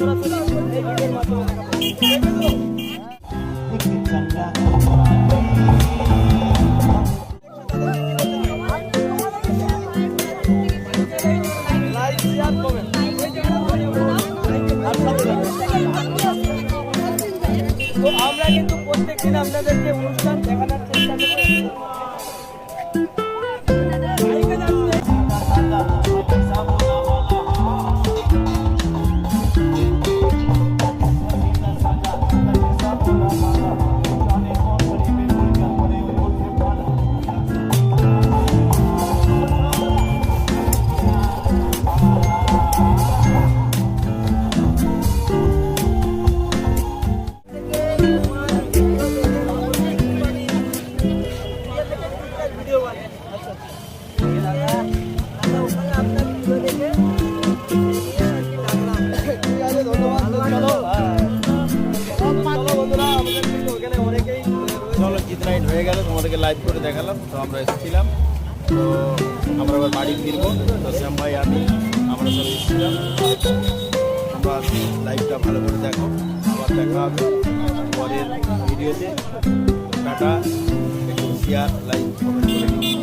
সরাসরি এই ভিডিওর মাধ্যমে দেখাবো। লাইক শেয়ার কমেন্ট তো আমরা কিন্তু প্রত্যেকদিন আপনাদেরকে অনুষ্ঠান দেখানোর চেষ্টা করি। নাইট হয়ে গেল, তোমাদেরকে লাইভ করে দেখালাম। তো আমরা এসেছিলাম, তো আমরা আবার বাড়ি ফিরবো। তো শ্যাম ভাই আমি আমরা সব এসেছিলাম। তোমরা লাইভটা ভালো করে দেখো, আবার দেখা হবে পরের ভিডিওতে। টাটা, একটু শেয়ার লাইক কমেন্ট করে দিন।